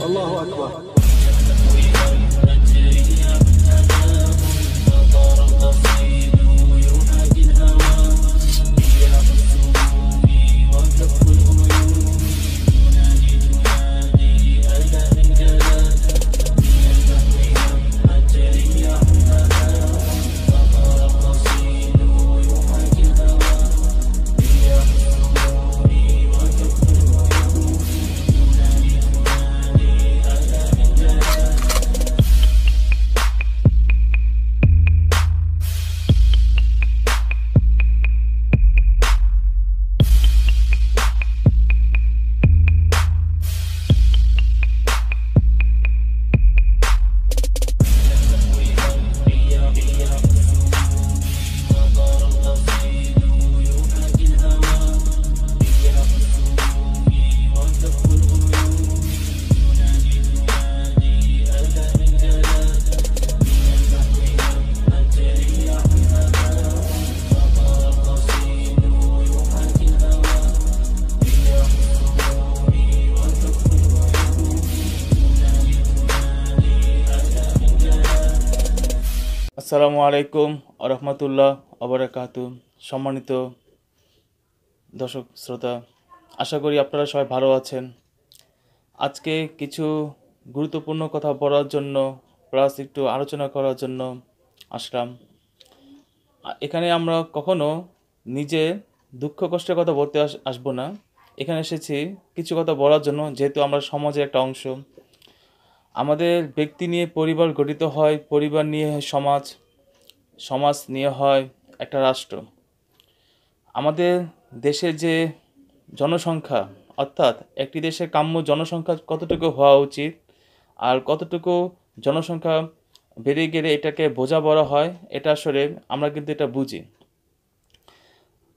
الله أكبر. আসসালামু আলাইকুম ওয়া রাহমাতুল্লাহ ওয়া বারাকাতুহু। সম্মানিত দর্শক শ্রোতা, আশা করি আপনারা সবাই ভালো আছেন। আজকে কিছু গুরুত্বপূর্ণ কথা বলার জন্য প্লাস একটু আলোচনা করার জন্য আসলাম। এখানে আমরা কখনো নিজে দুঃখ কষ্টের কথা বলতে আসবো না। এখানে এসেছি কিছু কথা বলার জন্য, যেহেতু আমরা সমাজের একটা অংশ। আমাদের ব্যক্তি নিয়ে পরিবার গঠিত হয়, পরিবার নিয়ে হয় সমাজ, সমাজ নিয়ে হয় একটা রাষ্ট্র। আমাদের দেশের যে জনসংখ্যা, অর্থাৎ একটি দেশের কাম্য জনসংখ্যা কতটুকু হওয়া উচিত আর কতটুকু জনসংখ্যা বেড়ে গেলে এটাকে বোঝা বড় হয়, এটা আসলে আমরা কিন্তু এটা বুঝি।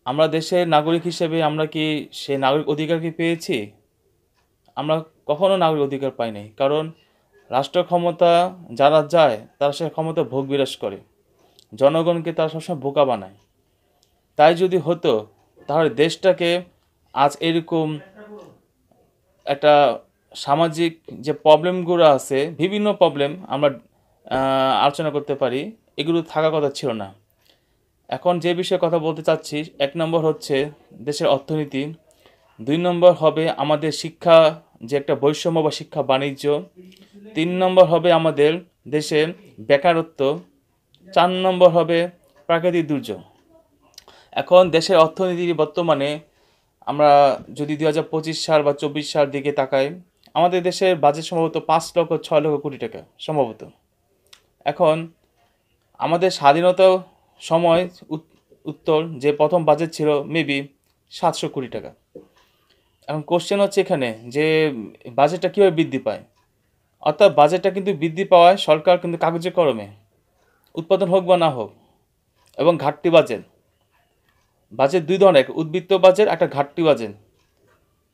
আমরা দেশের নাগরিক হিসেবে আমরা কি সেই নাগরিক অধিকার কি পেয়েছি? আমরা কখনো নাগরিক অধিকার পাই নাই, কারণ রাষ্ট্র ক্ষমতা যারা যায় তারা সে ক্ষমতা ভোগ বিলাস করে, জনগণকে তারা সবসময় বোকা বানায়। তাই যদি হতো তাহলে দেশটাকে আজ এরকম একটা সামাজিক যে প্রবলেমগুলো আছে, বিভিন্ন প্রবলেম আমরা আলোচনা করতে পারি, এগুলো থাকার কথা ছিল না। এখন যে বিষয়ে কথা বলতে চাচ্ছি, 1 নম্বর হচ্ছে দেশের অর্থনীতি, 2 নম্বর হবে আমাদের শিক্ষা যে একটা বৈষম্য বা শিক্ষা বাণিজ্য, 3 নম্বর হবে আমাদের দেশে বেকারত্ব, 4 নম্বর হবে প্রাকৃতিক দুর্যোগ। এখন দেশের অর্থনীতি বর্তমানে আমরা যদি 2025 সাল বা 24 সাল দিকে তাকাই, আমাদের দেশের বাজেট সম্ভবত 5 লক্ষ 6 লক্ষ কোটি টাকা সম্ভবত। এখন আমাদের স্বাধীনতা সময় উত্তর যে প্রথম বাজেট ছিল মেবি 700 কোটি টাকা। এখন কোশ্চেন হচ্ছে এখানে যে বাজেটটা কীভাবে বৃদ্ধি পায়, অর্থাৎ বাজেটটা কিন্তু বৃদ্ধি পাওয়ায় সরকার কিন্তু কাগজে কলমে উৎপাদন হোক বা না হোক, এবং ঘাটতি বাজেট, বাজেট 2 ধরনের, উদ্বৃত্ত বাজেট একটা ঘাটতি বাজেট।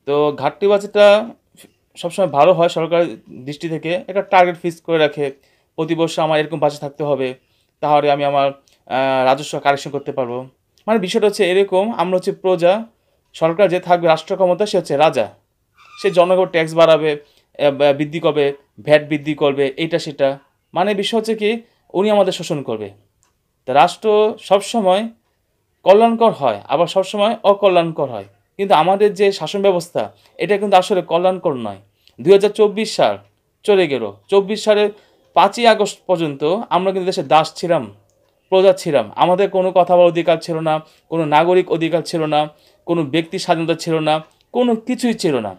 তো ঘাটতি বাজেটটা সবসময় ভালো হয় সরকারের দৃষ্টি থেকে, একটা টার্গেট ফিক্স করে রাখে, প্রতি বছর আমার এরকম বাজেট থাকতে হবে, তাহলে আমি আমার রাজস্ব কালেকশন করতে পারবো। মানে বিষয়টা হচ্ছে এরকম, আমরা হচ্ছে প্রজা, সরকার যে থাকবে রাষ্ট্র ক্ষমতা সে হচ্ছে রাজা, সে জনগণ ট্যাক্স বাড়াবে, বৃদ্ধি করবে, ভ্যাট বৃদ্ধি করবে, এইটা সেটা, মানে বিষয় হচ্ছে কি উনি আমাদের শোষণ করবে। তা রাষ্ট্র সবসময় কল্যাণকর হয়, আবার সবসময় অকল্যাণকর হয়, কিন্তু আমাদের যে শাসন ব্যবস্থা এটা কিন্তু আসলে কল্যাণকর নয়। 2024 সাল চলে গেল, 24 সালের 5ই আগস্ট পর্যন্ত আমরা কিন্তু দেশের দাস ছিলাম, প্রজা ছিলাম, আমাদের কোনো কথা বলার অধিকার ছিল না, কোনো নাগরিক অধিকার ছিল না, কোনো ব্যক্তি স্বাধীনতা ছিল না, কোনো কিছুই ছিল না।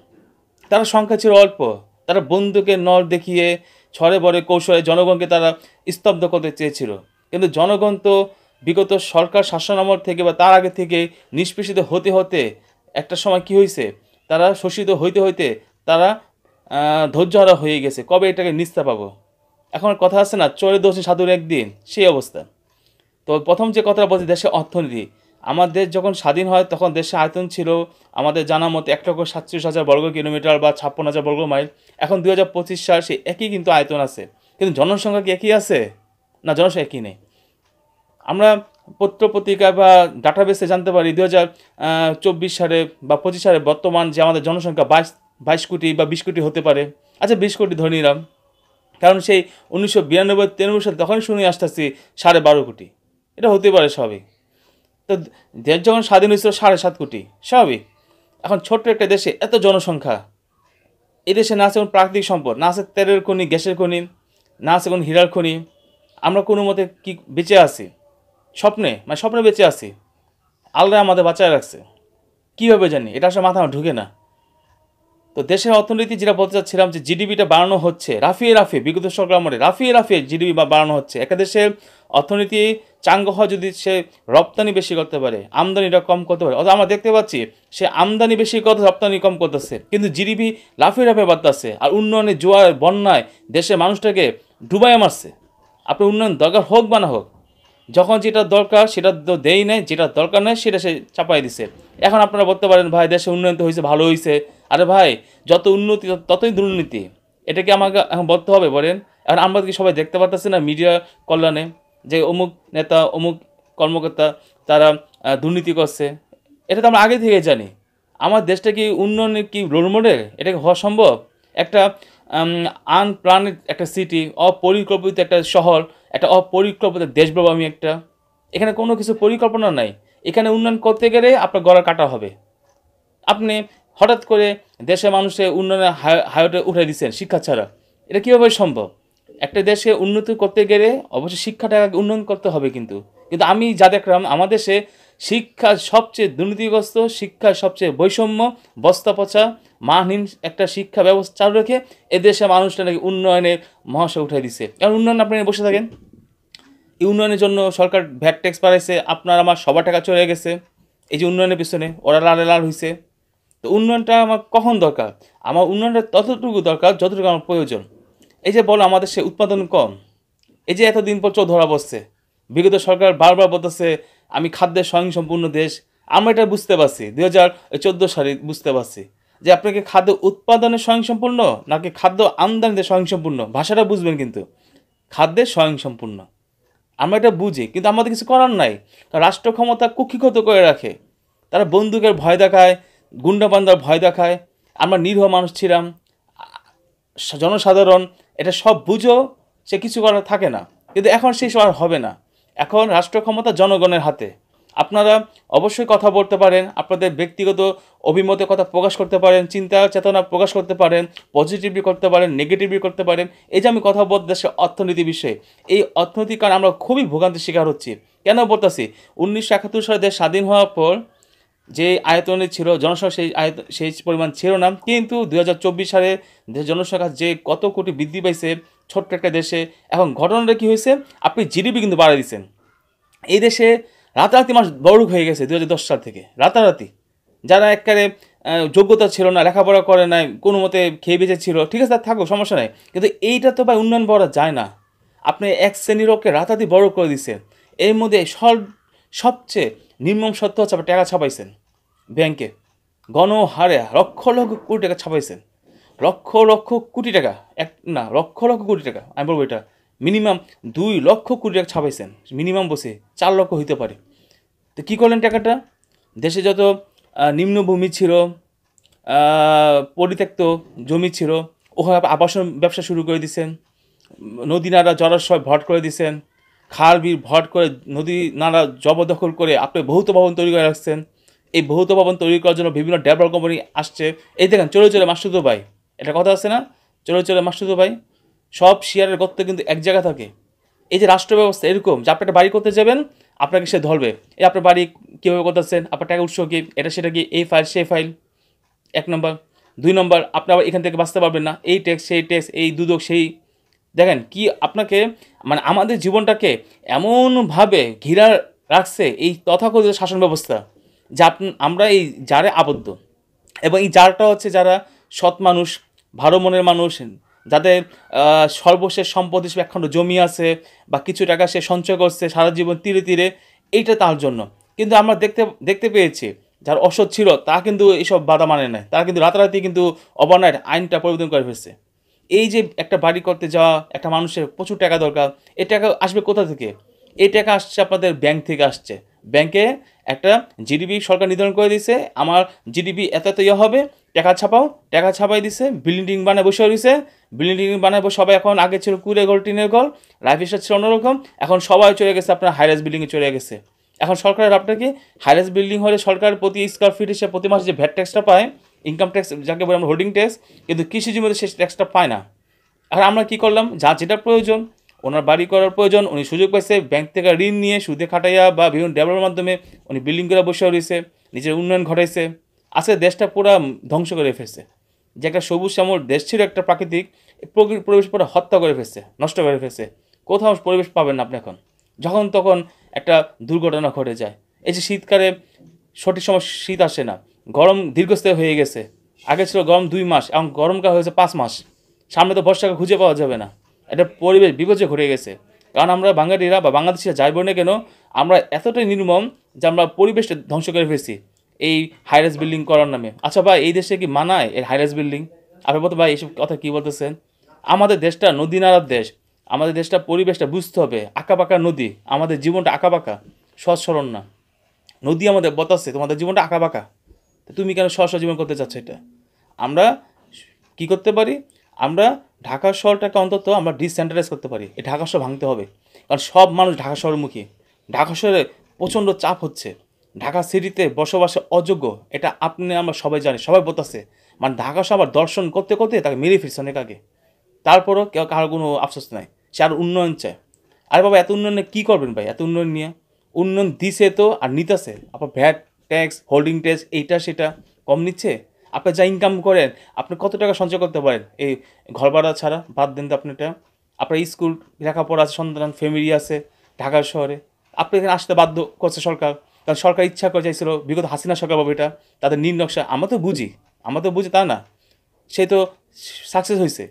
তারা সংখ্যা ছিল অল্প, তারা বন্দুকের নল দেখিয়ে ছড়ে বড়ে কৌশলে জনগণকে তারা স্তব্ধ করতে চেয়েছিল। কিন্তু জনগণ তো বিগত সরকার শাসনামল থেকে বা তার আগে থেকে নিষ্পেষিত হতে হতে একটা সময় কি হয়েছে, তারা শোষিত হইতে হইতে তারা ধৈর্যহারা হয়ে গেছে, কবে এটাকে নিস্তা পাবো। এখন কথা আছে না, চোরে দোষে সাধুর একদিন, সেই অবস্থা। তো প্রথম যে কথাটা বলছি দেশের অর্থনীতি, আমার দেশ যখন স্বাধীন হয় তখন দেশের আয়তন ছিল আমাদের জানা মতে 1,47,000 বর্গ কিলোমিটার বা 56,000 বর্গ মাইল। এখন 2025 সাল সে একই কিন্তু আয়তন আছে, কিন্তু জনসংখ্যা কি একই আছে? না, জনসংখ্যা একই নেই। আমরা পত্র পত্রিকা বা ডাটাবেসে জানতে পারি 2024 সালে বা 25 সালে বর্তমান যে আমাদের জনসংখ্যা 22 কোটি বা 20 কোটি হতে পারে। আচ্ছা 20 কোটি ধরে নিলাম, কারণ সেই 1992-93 সালে তখনই শুনে আসতেছি 12.5 কোটি। এটা হতে পারে স্বাভাবিক। তো দেশ যখন স্বাধীন হয়েছিল 7.5 কোটি, স্বাভাবিক। এখন ছোট্ট একটা দেশে এত জনসংখ্যা, এই দেশে না আছে কোনো প্রাকৃতিক সম্পদ, না আছে তেলের খনি, গ্যাসের খনি, না আছে কোনো হীরার খনি। আমরা কোনো মতে কি বেঁচে আছি? স্বপ্নে বেঁচে আছি। আল্লাহ আমাদের বাঁচায় রাখছে, কীভাবে জানি, এটা আসলে মাথা আমার ঢুকে না। তো দেশের অর্থনীতি যেটা বলতে চাচ্ছিলাম, যে জিডিপিটা বাড়ানো হচ্ছে রাফিয়ে বিগত সরকার আমলে রাফিয়ে জিডিপি বাড়ানো হচ্ছে। একটা দেশের অর্থনীতি চাঙ্গ হয় যদি সে রপ্তানি বেশি করতে পারে, আমদানিটা কম করতে পারে। অথবা আমরা দেখতে পাচ্ছি সে আমদানি বেশি করতে, রপ্তানি কম করতেছে, কিন্তু জিডিপি লাফিয়ে বাড়তেছে। আর উন্নয়নের জোয়ার বন্যায় দেশের মানুষটাকে ডুবাইয়া মারছে। আপনার উন্নয়ন দরকার হোক বা না হোক, যখন যেটা দরকার সেটা তো দেই নাই, যেটা দরকার নয় সেটা সে চাপাই দিছে। এখন আপনারা বলতে পারেন ভাই দেশে উন্নয়ন তো হয়েছে, ভালো হয়েছে। আরে ভাই, যত উন্নতি ততই দুর্নীতি। এটা কি আমাকে এখন বলতে হবে বলেন? এখন আমরা কি সবাই দেখতে পারতেছি না মিডিয়া কল্যাণে যে অমুক নেতা, অমুক কর্মকর্তা তারা দুর্নীতি করছে? এটা তো আমরা আগে থেকে জানি। আমার দেশটা কি উন্নয়নের কি রোল মডেল? এটা কি হওয়া সম্ভব? একটা আনপ্ল্যানেড একটা সিটি, অপরিকল্পিত একটা শহর, একটা অপরিকল্পিত দেশ বলবো আমি একটা। এখানে কোনো কিছু পরিকল্পনা নাই। এখানে উন্নয়ন করতে গেলে আপনার গলা কাটা হবে। আপনি হঠাৎ করে দেশের মানুষের উন্নয়নের হাইওয়ে উঠে দিচ্ছেন শিক্ষা ছাড়া। এটা কীভাবে সম্ভব? একটা দেশে উন্নতি করতে গেলে অবশ্যই শিক্ষাটাকে উন্নয়ন করতে হবে। কিন্তু আমি যা দেখলাম আমার দেশে শিক্ষা সবচেয়ে দুর্নীতিগ্রস্ত, শিক্ষা সবচেয়ে বৈষম্য, বস্তা পচা, মানহীন একটা শিক্ষা ব্যবস্থা চালু রেখে এদেশে মানুষটা নাকি উন্নয়নের মহাশয় উঠে দিচ্ছে। কারণ উন্নয়ন আপনি বসে থাকেন, এই উন্নয়নের জন্য সরকার ভ্যাট ট্যাক্স বাড়াইছে, আপনার আমার সবার টাকা চলে গেছে এই যে উন্নয়নের পিছনে, ওরা লাল হয়েছে। তো উন্নয়নটা আমার কখন দরকার? আমার উন্নয়নটা ততটুকু দরকার যতটুকু আমার প্রয়োজন। এই যে বলো আমাদের সে উৎপাদন কম, এই যে এতদিন পর ধরা বসছে, বিগত সরকার বারবার বলতেছে আমি খাদ্যের স্বয়ংসম্পূর্ণ দেশ। আমরা এটা বুঝতে পারছি 2014 সালে বুঝতে পারছি যে আপনাকে খাদ্য উৎপাদনে স্বয়ংসম্পূর্ণ নাকি খাদ্য আমদানিতে স্বয়ংসম্পূর্ণ, ভাষাটা বুঝবেন। কিন্তু খাদ্যে স্বয়ংসম্পূর্ণ আমরা এটা বুঝি, কিন্তু আমাদের কিছু করার নাই। রাষ্ট্র ক্ষমতা কুক্ষিগত করে রাখে, তারা বন্দুকের ভয় দেখায়, গুন্ডাবান্দার ভয় দেখায়। আমরা নিরীহ মানুষ ছিলাম, জনসাধারণ এটা সব বুঝো, সে কিছু করার থাকে না। কিন্তু এখন সেই সব আর হবে না। এখন রাষ্ট্র ক্ষমতা জনগণের হাতে। আপনারা অবশ্যই কথা বলতে পারেন, আপনাদের ব্যক্তিগত অভিমতের কথা প্রকাশ করতে পারেন, চিন্তা চেতনা প্রকাশ করতে পারেন, পজিটিভলি করতে পারেন, নেগেটিভলি করতে পারেন। এই যে আমি কথা বলতে দেশের অর্থনীতি বিষয়ে, এই অর্থনীতির কারণে আমরা খুবই ভোগান্তির শিকার হচ্ছি। কেন বলতেছি? 1971 সালে দেশ স্বাধীন হওয়ার পর যে আয়তনে ছিল জনসংখ্যা, সেই পরিমাণ ছিল না। কিন্তু 2024 সালে দেশের জনসংখ্যা যে কত কোটি বৃদ্ধি পাইছে ছোট্ট একটা দেশে। এখন ঘটনাটা কী হয়েছে? আপনি জিডিপি কিন্তু বাড়াই দিচ্ছেন। এই দেশে রাতারাতি মানুষ বড়লোক হয়ে গেছে 2010 সাল থেকে, রাতারাতি। যারা একবারে যোগ্যতা ছিল না, লেখাপড়া করে নাই, কোনো মতে খেয়ে বেঁচে ছিল, ঠিক আছে তার থাকো, সমস্যা নাই। কিন্তু এইটা তো ভাই উন্নয়ন বলা যায় না। আপনি এক শ্রেণীর লোককে রাতারাতি বড় করে দিচ্ছেন। এর মধ্যে সবচেয়ে নির্মম সত্য হচ্ছে আপনি টাকা ছাপাইছেন ব্যাংকে, গণহারে লক্ষ লক্ষ কোটি টাকা ছাপাইছেন। লক্ষ লক্ষ কোটি টাকা, লক্ষ লক্ষ কোটি টাকা আমি বলবো এটা মিনিমাম 2 লক্ষ কোটি টাকা ছাপাইছেন। মিনিমাম বসে 4 লক্ষ হইতে পারে। তো কী করলেন টাকাটা? দেশে যত নিম্নভূমি ছিল, পরিত্যক্ত জমি ছিল, ওখানে আবাসন ব্যবসা শুরু করে দিচ্ছেন। নদী নালা জলাশয় ভরাট করে দিচ্ছেন, খাল বিল ভরাট করে নদী নালা জবরদখল করে আপনি বহুত ভবন তৈরি করে রাখছেন। এই বহুত ভবন তৈরি করার জন্য বিভিন্ন ডেভেলপ কোম্পানি আসছে। এই দেখেন চলে মাসুদো ভাই, এটা কথা আছে না, চলে মাসুদো ভাই, সব শেয়ারের গর্ত কিন্তু এক জায়গা থাকে। এই যে রাষ্ট্র ব্যবস্থা এরকম যে আপনি একটা বাড়ি করতে যাবেন, আপনাকে সে ধরবে, এই আপনার বাড়ি কীভাবে করতেছেন, আপনার টাকা উৎস কি, এটা সেটা কি, এই ফাইল সেই ফাইল, 1 নম্বর। 2 নম্বর, আপনি আবার এখান থেকে বাঁচতে পারবেন না, এই ট্যাক্স সেই ট্যাক্স, এই দুদক সেই। দেখেন কি আপনাকে মানে আমাদের জীবনটাকে এমনভাবে ঘিরা রাখছে এই তথাকথিত শাসন ব্যবস্থা, যে আমরা এই জারে আবদ্ধ। এবং এই জারটা হচ্ছে যারা সৎ মানুষ, ভালো মনের মানুষ, যাদের সর্বশেষ সম্পদ হিসেবে একখণ্ড জমি আছে বা কিছু টাকা সে সঞ্চয় করছে সারা জীবন তীরে তীরে, এইটা তার জন্য। কিন্তু আমরা দেখতে পেয়েছি যারা অসৎ ছিল তা কিন্তু এইসব বাধা মানে নাই, তারা কিন্তু রাতারাতি কিন্তু ওভারনাইট আইনটা পরিবর্তন করে ফেলছে। এই যে একটা বাড়ি করতে যাওয়া একটা মানুষের প্রচুর টাকা দরকার, এই টাকা আসবে কোথা থেকে? এই টাকা আসছে আপনাদের ব্যাংক থেকে আসছে। ব্যাংকে একটা জিডিপি সরকার নির্ধারণ করে দিয়েছে, আমার জিডিপি এত এত ইয়ে হবে, টাকা ছাপাও, টাকা ছাপাই দিছে, বিল্ডিং বানায় বসে রয়েছে, বিল্ডিং বানাবো সবাই। এখন আগে ছিল কুড়ে ঘর টিনের ঘর, লাইফ স্টাইল ছিল অন্যরকম, এখন সবাই চলে গেছে আপনার হাইরাইজ বিল্ডিংয়ে চলে গেছে। এখন সরকারের আপনার কি হাইরাইজ বিল্ডিং হলে সরকার প্রতি স্কোয়ার ফিট হিসেবে প্রতি মাসে যে ভ্যাট ট্যাক্সটা পায়, ইনকাম ট্যাক্স যাকে বলে আমরা হোল্ডিং ট্যাক্স, কিন্তু কৃষি জমিতে সেই ট্যাক্সটা পায় না। আর আমরা কি করলাম, যা যেটা প্রয়োজন, ওনার বাড়ি করার প্রয়োজন, উনি সুযোগ পাইছে ব্যাংক থেকে ঋণ নিয়ে সুদে খাটাইয়া বা বিভিন্ন ডেভেলপের মাধ্যমে উনি বিল্ডিং করে বসে রয়েছে, নিজের উন্নয়ন ঘটাইছে। আজকে দেশটা পুরো ধ্বংস করে ফেলছে। যে একটা সবুজ শ্যামল দেশ ছিল একটা প্রাকৃতিক, পরিবেশ পুরো হত্যা করে ফেলছে, নষ্ট করে ফেলছে। কোথাও পরিবেশ পাবেন না আপনি এখন, যখন তখন একটা দুর্ঘটনা ঘটে যায়। এই যে শীতকালে সঠিক সময় শীত আসে না, গরম দীর্ঘস্থায়ী হয়ে গেছে। আগে ছিল গরম 2 মাস, এখন গরমকাল হয়েছে 5 মাস। সামনে তো বর্ষাকাল খুঁজে পাওয়া যাবে না। এটা পরিবেশ বিপর্যয় ঘটে গেছে। কারণ আমরা বাঙালিরা বা বাংলাদেশিরা যাইব না কেন, আমরা এতটাই নির্মম যে আমরা পরিবেশটা ধ্বংস করে ফেলছি এই হাইরাইজ বিল্ডিং করার নামে। আচ্ছা ভাই, এই দেশে কি মানায় এই হাইরাইজ বিল্ডিং? আপনি বলতে ভাই এইসব কথা কী বলতেছেন? আমাদের দেশটা নদী নালার দেশ, আমাদের দেশটা পরিবেশটা বুঝতে হবে। আঁকাবাঁকা নদী, আমাদের জীবনটা আঁকাবাঁকা, সহজ সরল না। নদী আমাদের বতাসে, তোমাদের জীবনটা আঁকাবাঁকা। তুমি কেন সহজ জীবন করতে চাচ্ছ? এটা আমরা কি করতে পারি? আমরা ঢাকা শহরটাকে অন্তত আমরা ডিসেন্ট্রালাইজ করতে পারি। এই ঢাকা শহর ভাঙতে হবে, কারণ সব মানুষ ঢাকা শহরমুখী। ঢাকা শহরে প্রচণ্ড চাপ হচ্ছে, ঢাকা সিটিতে বসবাসে অযোগ্য, এটা আপনি আমরা সবাই জানি, সবাই বলতেছে। মানে ঢাকা শহর দর্শন করতে করতে তাকে মেরে ফিরছে অনেক আগে। তারপরও কেউ কারো কোনো আফসোস নাই, সে আর উন্নয়ন চায়। আরে বাবা, এত উন্নয়নে কী করবেন ভাই? এত উন্নয়ন নিয়ে উন্নয়ন দিছে তো আর নিতেছে। আপনার ভ্যাট ট্যাক্স, হোল্ডিং ট্যাক্স, এইটা সেটা কম নিচ্ছে। আপনি যা ইনকাম করেন, আপনি কত টাকা সঞ্চয় করতে পারেন এই ঘর ভাড়া ছাড়া? বাদ দেন তো আপনি এটা। আপনার স্কুল লেখাপড়া আছে, সন্তান ফ্যামিলি আছে ঢাকা শহরে, আপনি এখানে আসতে বাধ্য করছে সরকার। কারণ সরকার ইচ্ছা করে চাইছিল, বিগত হাসিনা সরকার পাবে এটা, তাদের নীল নকশা। আমরা তো বুঝি তা না, সে তো সাকসেস হয়েছে।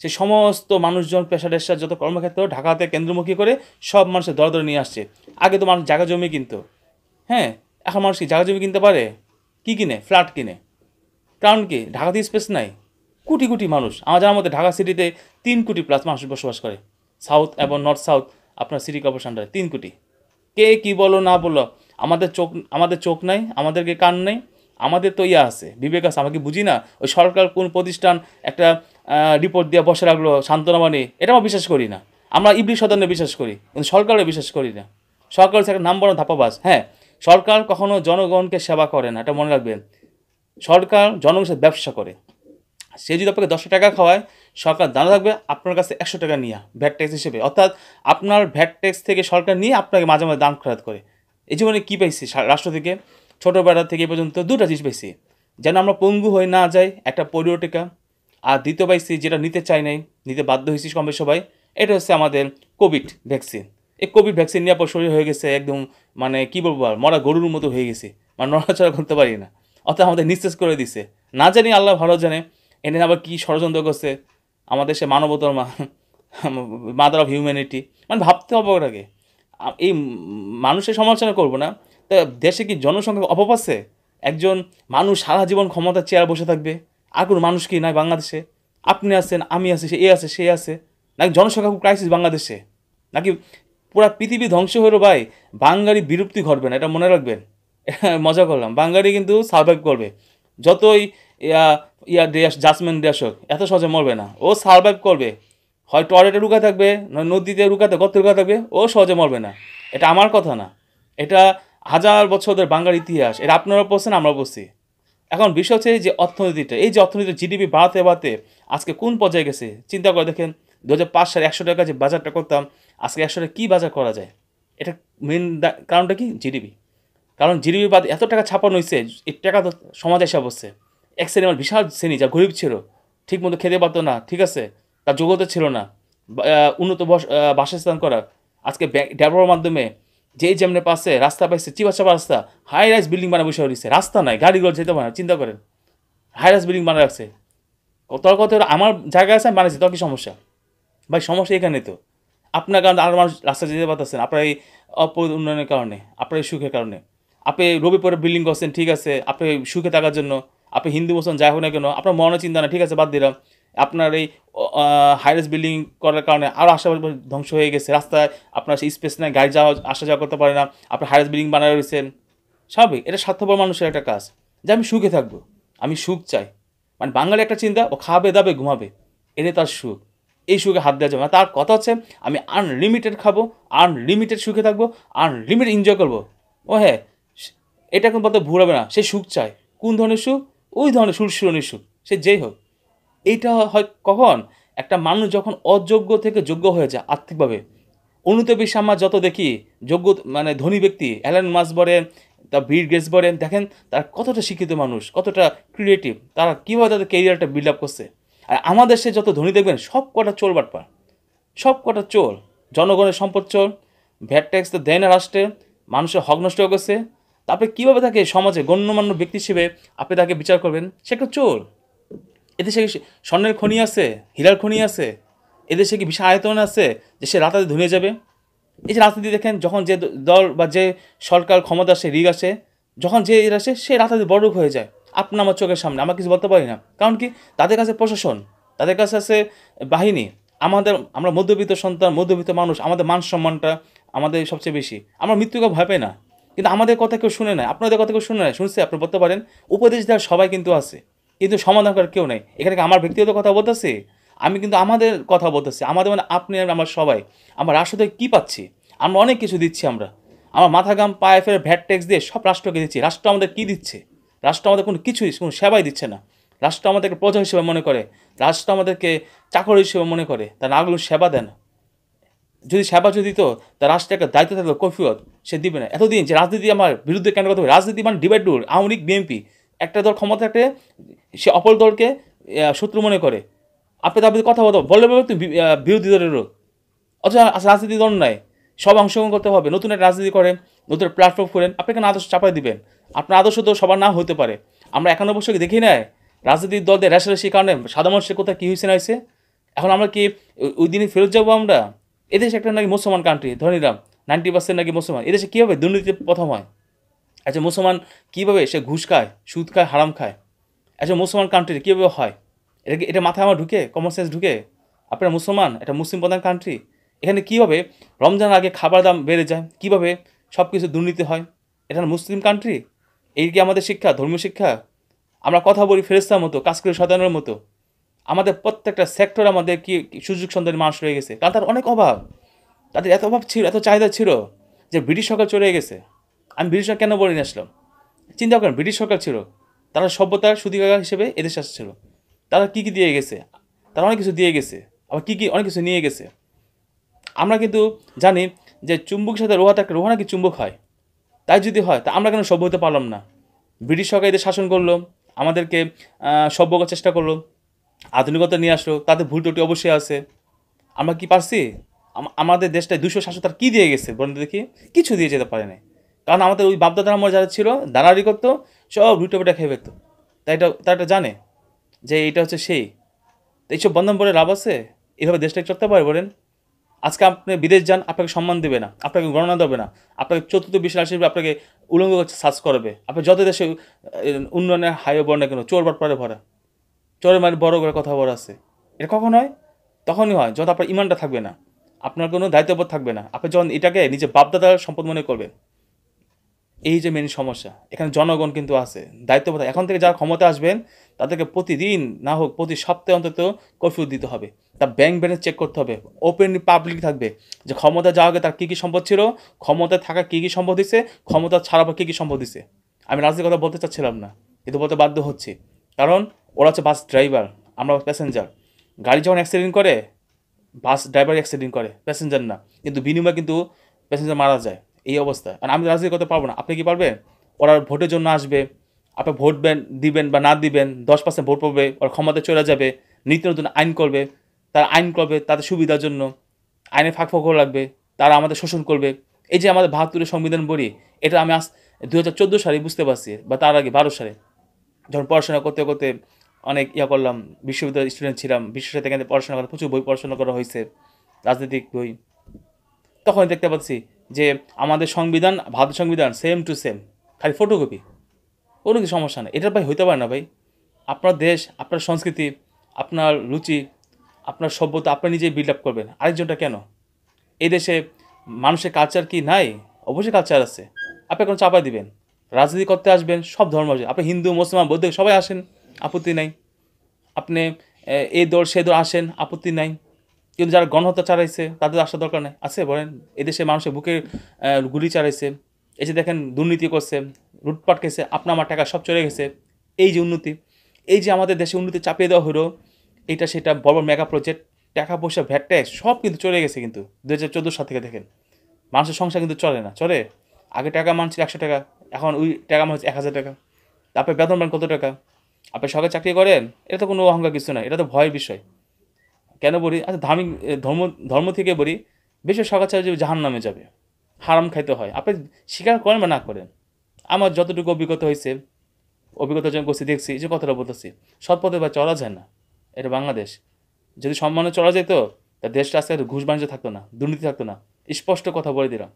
সে সমস্ত মানুষজন, পেশা টেশার যত কর্মক্ষেত্র ঢাকাতে কেন্দ্রমুখী করে সব মানুষের দরে দরে নিয়ে আসছে। আগে তো মানুষ জায়গা জমি কিনতো, হ্যাঁ, এখন মানুষ কি জায়গা জমি কিনতে পারে? কি কিনে? ফ্ল্যাট কিনে। কারণ কি? ঢাকাতে স্পেস নাই। কোটি কোটি মানুষ, আমার জানার মধ্যে ঢাকা সিটিতে 3 কোটি প্লাস মানুষ বসবাস করে, সাউথ এবং নর্থ সাউথ আপনার সিটি কর্পোরেশন আন্ডারে 3 কোটি। কে কি বলো না বলো, আমাদের চোখ নাই, আমাদেরকে কান নেই, আমাদের তো ইয়া আছে, বিবেক আছে, আমাকে বুঝি না? ওই সরকার কোন প্রতিষ্ঠান একটা রিপোর্ট দিয়ে বসে রাখলো সান্ত্বনা মানে, এটা আমরা বিশ্বাস করি না। আমরা ইবলিশ সদনে বিশ্বাস করি, কিন্তু সরকারে বিশ্বাস করি না। সরকার হচ্ছে একটা নাম্বার ধাপাবাজ। হ্যাঁ, সরকার কখনো জনগণকে সেবা করে না, এটা মনে রাখবেন। সরকার জনগণের সাথে ব্যবসা করে। সে যদি আপনাকে 10 টাকা খাওয়ায়, সরকার দানা থাকবে আপনার কাছে 100 টাকা নিয়ে ভ্যাট ট্যাক্স হিসেবে, অর্থাৎ আপনার ভ্যাট ট্যাক্স থেকে সরকার নিয়ে আপনাকে মাঝে মাঝে দান খরচ করে। এই জীবনে কী পাইছি রাষ্ট্র থেকে? ছোটোবেলা থেকে এই পর্যন্ত 2টা জিনিস পাইছি, যেন আমরা পঙ্গু হয়ে না যাই, একটা পোলিও টিকা, আর দ্বিতীয় পাইছি যেটা নিতে চাই নাই, নিতে বাধ্য হয়েছি কমবে সবাই, এটা হচ্ছে আমাদের কোভিড ভ্যাকসিন। এই কোভিড ভ্যাকসিন নেওয়ার পর শরীর হয়ে গেছে একদম, মানে কী বলবো আর, মরা গরুর মতো হয়ে গেছে, মানে নড়াচড়া করতে পারি না। অর্থাৎ আমাদের নিঃশেষ করে দিছে, না জানি আল্লাহ ভালো জানে এনে আবার কী ষড়যন্ত্র করছে আমাদের সে মানবতার মাদার অফ হিউম্যানিটি। মানে ভাবতে হবে ওটাকে। এই মানুষের সমালোচনা করবো না, তা দেশে কি জনসংখ্যা অভাব আছে? একজন মানুষ সারা জীবন ক্ষমতার চেয়ারে বসে থাকবে, আর কোনো মানুষ কি নাই বাংলাদেশে? আপনি আছেন, আমি আছি, সে আছে, সে আছে, নাকি জনসংখ্যা খুব ক্রাইসিস বাংলাদেশে? নাকি পুরা পৃথিবী ধ্বংস হলো? ভাই, বাঙালি বিলুপ্তি ঘটবে না, এটা মনে রাখবেন। মজা করলাম, বাঙালি কিন্তু সার্ভাইভ করবে। যতই জাজমেন্ট দেশ হোক, এত সহজে মরবে না, ও সার্ভাইভ করবে। হয় টয়লেটে রুকা থাকবে, নয় নদীতে রুকাতে গর্তে রুকা থাকবে, ও সহজে মরবে না। এটা আমার কথা না, এটা হাজার বছরের বাংলার ইতিহাস। এটা আপনারা বলছেন, আমরা বলছি। এখন বিষয় হচ্ছে যে অর্থনীতিটা, এই যে অর্থনীতির জিডিপি বাড়াতে বাড়াতে আজকে কোন পর্যায়ে গেছে চিন্তা করে দেখেন। 2005 সালে 100 টাকা যে বাজারটা করতাম, আজকে 100 টাকা কী বাজার করা যায়? এটা মেন কারণটা কি? জিডিপি। কারণ জিডিপি বাদ এত টাকা ছাপানো হয়েছে, এই টাকা তো সমাজে এসে বসছে। এক শ্রেণী আমার বিশাল শ্রেণী যা গরিব ছিল, ঠিক মতো খেতে পারতো না, ঠিক আছে, তার যোগ্যতা ছিল না উন্নত বাসস্থান করার, আজকে ডেভেলপের মাধ্যমে যেমনি পাচ্ছে, রাস্তা পাইছে, চিবাচাপা রাস্তা, হাই রাইজ বিল্ডিং বানা বসে রয়েছে, রাস্তা নাই, গাড়িগুলো যেতে পারে না। চিন্তা করেন, হাই রাইজ বিল্ডিং বানা রাখছে। তোর কথা আমার জায়গা আছে, আমি বানাইছি, তোর কি সমস্যা? ভাই সমস্যা এখানে তো আপনার কারণে আরও মানুষ রাস্তা যেতে পারতেছেন, আপনার এই উন্নয়নের কারণে, আপনার এই সুখের কারণে। আপনি রবি পরে বিল্ডিং করছেন, ঠিক আছে, আপনি সুখে থাকার জন্য, আপনি হিন্দু মুসলমান যাই হোক না কেন, আপনার মনে চিন্তা না, ঠিক আছে, বাদ দিলাম। আপনার এই হাইরেস বিল্ডিং করার কারণে আরও আশেপাশে ধ্বংস হয়ে গেছে, রাস্তায় আপনার সেই স্পেস নাই, গাড়ি যাওয়া আসা যাওয়া করতে পারে না, আপনি হাইরেস বিল্ডিং বানায় রয়েছেন। স্বাভাবিক, এটা স্বার্থপর মানুষের একটা কাজ, যে আমি সুখে থাকবো, আমি সুখ চাই। মানে বাঙালি একটা চিন্তা, ও খাবে দাবে ঘুমাবে, এটাই তার সুখ। এই সুখে হাত দেওয়া যাবে না। তার কথা হচ্ছে আমি আনলিমিটেড খাবো, আনলিমিটেড সুখে থাকবো, আনলিমিটেড এনজয় করবো। ও হ্যাঁ, এটা কোন বলতে ভুল হবে না, সে সুখ চায়। কোন ধরনের সুখ? ওই ধরনের সুরসুরনির সুখ, সে যেই হোক। এইটা হয় কখন? একটা মানুষ যখন অযোগ্য থেকে যোগ্য হয়ে যায় আর্থিকভাবে। উন্নত বিশ্বে আমরা যত দেখি যোগ্য, মানে ধনী ব্যক্তি, অ্যালেন মাস্ক বলেন, তা বিল গেটস বলেন, দেখেন তারা কতটা শিক্ষিত মানুষ, কতটা ক্রিয়েটিভ, তারা কীভাবে তাদের কেরিয়ারটা বিল্ড আপ করছে। আর আমাদের দেশে যত ধনী দেখবেন সব কটা চোর বাটপার, সব কটা চোর, জনগণের সম্পদ চোর, ভ্যাট ট্যাক্স তো দেয় না রাষ্ট্রে, মানুষের হক নষ্ট করছে। তারপরে কীভাবে তাকে সমাজে গণ্যমান্য ব্যক্তি হিসেবে আপনি তাকে বিচার করবেন? সে একটা চোর। এদেশে কি স্বর্ণের খনি আছে, হীরার খনি আছে? এদেশে কি বিশাল আয়তন আছে যে সে রাতারাতি ধুয়ে যাবে? এই যে রাজনীতি দেখেন, যখন যে দল বা যে সরকার ক্ষমতা আসে, রিগ আসে, যখন যে এর আসে, সে রাতারাতি বড়লোক হয়ে যায় আপনার আমার চোখের সামনে। আমরা কিছু বলতে পারি না, কারণ কি? তাদের কাছে প্রশাসন, তাদের কাছে আছে বাহিনী। আমরা মধ্যবিত্ত সন্তান, মধ্যবিত্ত মানুষ, আমাদের মান সম্মানটা আমাদের সবচেয়ে বেশি। আমরা মৃত্যুকে ভয় পাই না, কিন্তু আমাদের কথা কেউ শুনে না, আপনাদের কথা কেউ শুনে না। শুনছে আপনি বলতে পারেন, উপদেশ দেওয়ার সবাই কিন্তু আছে, কিন্তু সমাধান করার কেউ নেই। এখানে কি আমার ব্যক্তিগত কথা বলতেছি? আমি কিন্তু আমাদের কথা বলতেছি, আমাদের মানে আপনি আমরা সবাই। আমরা রাষ্ট্র থেকে কী পাচ্ছি? আমরা অনেক কিছু দিচ্ছি। আমার মাথা ঘাম পায়ে ফেলে ভ্যাট ট্যাক্স দিয়ে সব রাষ্ট্রকে দিচ্ছি। রাষ্ট্র আমাদের কী দিচ্ছে? রাষ্ট্র আমাদের কোনো কিছুই, কোনো সেবাই দিচ্ছে না। রাষ্ট্র আমাদেরকে প্রজা হিসেবে মনে করে, রাষ্ট্র আমাদেরকে চাকর হিসেবে মনে করে, তার নাগুলো সেবা দেন। যদি সেবা যদি দিত, তার রাষ্ট্রের একটা দায়িত্ব থাকতো, কৈফিয়ত সে দিবে না। এতদিন যে রাজনীতি আমার বিরুদ্ধে কেন কথা হবে, রাজনীতি মানে divide rule. Awami League, BNP, একটা দল ক্ষমতা থাকলে সে অপর দলকে শত্রু মনে করে। আপনি তার কথা বলতে বললে তুমি বিরোধী দলেরও, অথচ রাজনীতি দল নাই, সব অংশগ্রহণ করতে হবে। নতুন একটা রাজনীতি করেন, নতুন প্ল্যাটফর্ম করেন, আপনি কেন আদর্শ চাপাই দিবেন? আপনার আদর্শ তো সবার না হতে পারে। আমরা 91 বছরকে দেখি না রাজনীতির দলদের রেশারেশির কারণে সাধারণ মানুষের কোথায় কী হয়েছে না হয়েছে। এখন আমরা কি ওই দিনে ফেরত যাবো? আমরা এদেশে একটা নাকি মুসলমান কান্ট্রি, ধরে নিলাম 90% নাকি মুসলমান, এদেশে কীভাবে দুর্নীতি প্রথম হয়? আচ্ছা, মুসলমান কীভাবে সে ঘুষ খায়, সুদ খায়, হারাম খায়? আচ্ছা, মুসলমান কান্ট্রি কীভাবে হয়? এটা মাথায় আমার ঢুকে, কমন সেন্স ঢুকে? আপনারা মুসলমান, এটা মুসলিম প্রধান কান্ট্রি, এখানে কীভাবে রমজান আগে খাবার দাম বেড়ে যায়, কীভাবে সব কিছু দুর্নীতি হয়? এটা মুসলিম কান্ট্রি? এই কি আমাদের শিক্ষা, ধর্মীয় শিক্ষা? আমরা কথা বলি ফেরেস্তার মতো, কাজ করি শয়তানের মতো। আমাদের প্রত্যেকটা সেক্টর আমাদের কি সুযোগ সন্ধানী মানুষ রয়ে গেছে, কারণ তার অনেক অভাব। তাদের এত অভাব ছিল, এত চাহিদা ছিল যে ব্রিটিশ সরকার চলে গেছে। আমি ব্রিটিশ সরকার কেন বলে নিয়ে আসলাম? চিন্তা করেন, ব্রিটিশ সরকার ছিল, তারা সভ্যতার সুদিগার হিসেবে এদেশে আসছিল। তারা কী কী দিয়ে গেছে? তারা অনেক কিছু দিয়ে গেছে, আবার কী কী অনেক কিছু নিয়ে গেছে। আমরা কিন্তু জানি যে চুম্বকের সাথে লোহা থাকলে লোহা নাকি চুম্বক হয়। তাই যদি হয়, তা আমরা কেন সভ্য হতে পারলাম না? ব্রিটিশ সরকার এদের শাসন করলো, আমাদেরকে সভ্য করার চেষ্টা করলো, আধুনিকতা নিয়ে আসলো, তাদের ভুল ত্রুটি অবশ্যই আছে। আমরা কি পারছি? আমাদের দেশটায় 200 শাসক তার কী দিয়ে গেছে বলুন দেখি? কিছু দিয়ে যেতে পারে না, কারণ আমাদের ওই বাপদাদার আমার যারা ছিল, দাঁড়াড়ি করতো, সব রুটে পেটা খেয়ে ফেলতো। তাই এটা জানে যে এটা হচ্ছে সেই। তো এইসব বন্ধন বলে লাভ আছে? এভাবে দেশটাকে চলতে পারে বলেন? আজকে আপনি বিদেশ যান, আপনাকে সম্মান দেবে না, আপনাকে গণনা দেবে না, আপনাকে চতুর্থ বিশ্বের হিসেবে আপনাকে উলঙ্গ সার্চ করবে। আপনি যত দেশে উন্নয়নের হাইওয়ে বড় না কেন, চোর বাটপারে ভরা, চোরের মানে বড় করে কথা বলা আছে। এটা কখন হয়? তখনই হয় যখন আপনার ইমানটা থাকবে না, আপনার কোনো দায়িত্ববোধ থাকবে না। আপনি যখন এটাকে নিজের বাপদাদার সম্পদ মনে করবেন। এই যে মেন সমস্যা, এখানে জনগণ কিন্তু আছে দায়িত্ববোধ। এখন থেকে যারা ক্ষমতা আসবেন, তাদেরকে প্রতিদিন না হোক প্রতি সপ্তাহে অন্তত কর্ফিউ দিতে হবে, তার ব্যাংক ব্যালেন্স চেক করতে হবে, ওপেনলি পাবলিক থাকবে যে ক্ষমতা যাওয়ার আগে তার কী কী সম্পদ ছিল, ক্ষমতায় থাকা কী কী সম্পদ দিছে, ক্ষমতা ছাড়ার পর কী কী সম্পদ দিছে। আমি রাজনীতির কথা বলতে চাচ্ছিলাম না, কিন্তু বলতে বাধ্য হচ্ছি, কারণ ওরা হচ্ছে বাস ড্রাইভার, আমরা প্যাসেঞ্জার। গাড়ি যখন অ্যাক্সিডেন্ট করে, বাস ড্রাইভার অ্যাক্সিডেন্ট করে, প্যাসেঞ্জার না, কিন্তু বিনিময়ে কিন্তু প্যাসেঞ্জার মারা যায়। এই অবস্থা। আর আমি রাজনীতি করতে পারবো না, আপনি কি পারবেন? ওরা ভোটের জন্য আসবে, আপনি ভোট দিবেন বা না দিবেন, 10% ভোট পড়বে, ওরা ক্ষমতায় চলে যাবে, নিত্য নতুন আইন করবে, তারা আইন করবে তাদের সুবিধার জন্য, আইনে ফাঁক লাগবে, তারা আমাদের শোষণ করবে। এই যে আমাদের 72-এর সংবিধান বলি, এটা আমি 2014 সালে বুঝতে পারছি, বা তার আগে 12 সালে, যখন পড়াশোনা করতে করতে অনেক করলাম, বিশ্ববিদ্যালয়ের স্টুডেন্ট ছিলাম, বিশ্ববিদ্যালয় থেকে পড়াশোনা করা, প্রচুর বই পড়াশোনা করা হয়েছে, রাজনৈতিক বই। তখন দেখতে পাচ্ছি যে আমাদের সংবিধান, ভারতের সংবিধান সেম টু সেম, খালি ফটোকপি, কোনো কিছু সমস্যা নেই। এটা ভাই হইতে পারে না ভাই। আপনার দেশ, আপনার সংস্কৃতি, আপনার রুচি, আপনার সভ্যতা আপনি নিজেই বিল্ড আপ করবেন, আরেকজনটা কেন? এই দেশে মানুষের কালচার কি নাই? অবশ্যই কালচার আছে। আপনি কোনো চাপা দিবেন, রাজনীতি করতে আসবেন সব ধর্ম আসবে, আপনি হিন্দু মুসলমান বৌদ্ধ সবাই আসেন, আপত্তি নাই। আপনি এই দল সে দল আসেন, আপত্তি নাই। কিন্তু যারা গণহত্যা চালাইছে তাদের আসার দরকার নেই, আছে বলেন? এদেশে মানুষের বুকে গুলি চালাইছে, এই যে দেখেন দুর্নীতি করছে, লুটপাট খেয়েছে, আপনার আমার টাকা সব চলে গেছে। এই যে উন্নতি, এই যে আমাদের দেশে উন্নতি চাপিয়ে দেওয়া হলো, এটা সেটা বড় বড় মেগা প্রজেক্ট, টাকা পয়সা ভ্যাট ট্যাক্স সব কিন্তু চলে গেছে। কিন্তু 2014 সাল থেকে দেখেন মানুষের সংসার কিন্তু চলে না, চলে। আগে টাকা মান ছিল 100 টাকা, এখন ওই টাকা মান হচ্ছে 1000 টাকা। তারপরে বেতন পান কত টাকা? আপনি সরকারি চাকরি করেন, এটা তো কোনো অহংকার কিছু না, এটা তো ভয়ের বিষয়। কেন বলি? আচ্ছা ধার্মিক ধর্ম ধর্ম থেকে বলি, বেশি সরকার চাকরি জাহান নামে যাবে, হারাম খাইতে হয়। আপনি স্বীকার করেন বা না করেন, আমার যতটুকু অভিজ্ঞতা হয়েছে, অভিজ্ঞতা যখন করছি দেখছি, যে কথাটা বলতেছি, সৎ পথে বা চলা যায় না। এটা বাংলাদেশ। যদি সম্মানে চলা যেত, তা দেশটা আজকে ঘুষ বাণিজ্য থাকতো না, দুর্নীতি থাকতো না। স্পষ্ট কথা বলে দিলাম।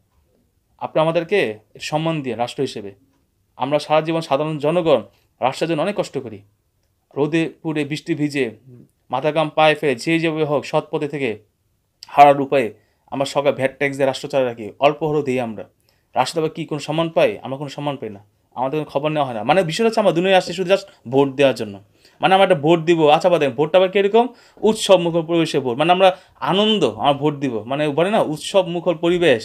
আপনি আমাদেরকে সম্মান দিয়ে রাষ্ট্র হিসেবে, আমরা সারা জীবন সাধারণ জনগণ রাষ্ট্রের জন্য অনেক কষ্ট করি, রোদে পুড়ে বৃষ্টি ভিজে মাথা গাম পায়ে ফেলে যে যেভাবে হোক সৎ পথে থেকে হারার উপায়ে আমরা সবাই ভ্যাট ট্যাক্স দিয়ে রাষ্ট্র চালা রাখি, অল্প হলেও দিই আমরা। রাষ্ট্র তবে কী কোনো সম্মান পাই? আমরা কোনো সম্মান পাই না, আমাদের কোনো খবর নেওয়া হয় না। মানে বিষয়টা হচ্ছে আমরা দুনিয়ায় আসছি শুধু জাস্ট ভোট দেওয়ার জন্য। মানে আমরা একটা ভোট দিব, আচ্ছা বাদেন ভোটটা আবার কীরকম? উৎসব মুখর পরিবেশে ভোট, মানে আমরা আনন্দ আমার ভোট দিব, মানে বলে না উৎসব মুখর পরিবেশ।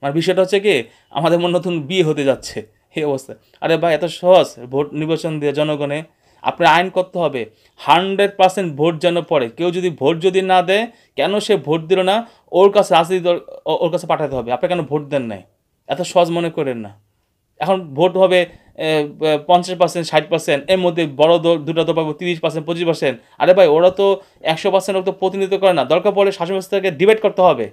মানে বিষয়টা হচ্ছে কি, আমাদের মনে নতুন বিয়ে হতে যাচ্ছে এই অবস্থা। আরে ভাই এত সহজ ভোট নির্বাচন দিয়ে জনগণে? আপনার আইন করতে হবে 100% ভোট যেন পড়ে। কেউ যদি ভোট যদি না দেয়, কেন সে ভোট দিল না, ওর কাছে রাজনীতি দল ওর কাছে পাঠাতে হবে। আপনি কেন ভোট দেন নাই? এত সহজ মনে করেন না। এখন ভোট হবে 50%, 60%, এর মধ্যে বড় দল দুটো দল পাবো 30%, 25%। আরে ভাই ওরা তো 100% তো প্রতিনিধিত্ব করে না। দরকার পড়লে শাসক ব্যবস্থাকে ডিবেট করতে হবে।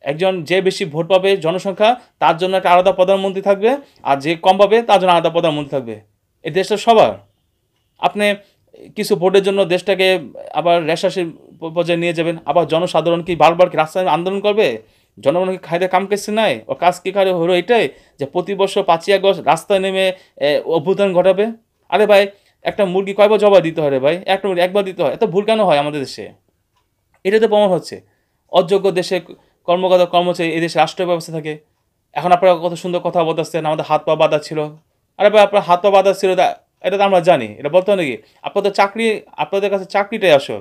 একজন যে বেশি ভোট পাবে জনসংখ্যা, তার জন্য একটা আলাদা প্রধানমন্ত্রী থাকবে, আর যে কম পাবে তার জন্য আলাদা প্রধানমন্ত্রী থাকবে। এই দেশটা সবার। আপনি কিছু ভোটের জন্য দেশটাকে আবার রেশাসের পর্যায়ে নিয়ে যাবেন, আবার জনসাধারণ কি বারবার কি রাস্তায় আন্দোলন করবে? জনগণকে খাইতে কাম কাছে নাই, ও কাজ কি খারে হলো এটাই যে প্রতি বছর 5ই আগস্ট রাস্তায় নেমে অভ্যুত্থান ঘটাবে? আরে ভাই একটা মুরগি কয়বার জবাই দিতে হয় রে ভাই? একটা মুরগি একবার দিতে হয়, এত ভুল কেন হয় আমাদের দেশে? এটাতে প্রমাণ হচ্ছে অযোগ্য দেশে কর্মকর্তা কর্মচারী এই দেশে রাষ্ট্র ব্যবস্থা থাকে। এখন আপনারা কত সুন্দর কথা বলতেছেন, আমাদের হাত পা বাঁধা ছিল। আরে ভাই আপনার হাত পা বাঁধা ছিল, এটা তো আমরা জানি, এটা বলতে হয় নাকি? আপনাদের চাকরি, আপনাদের কাছে চাকরিটাই আসো।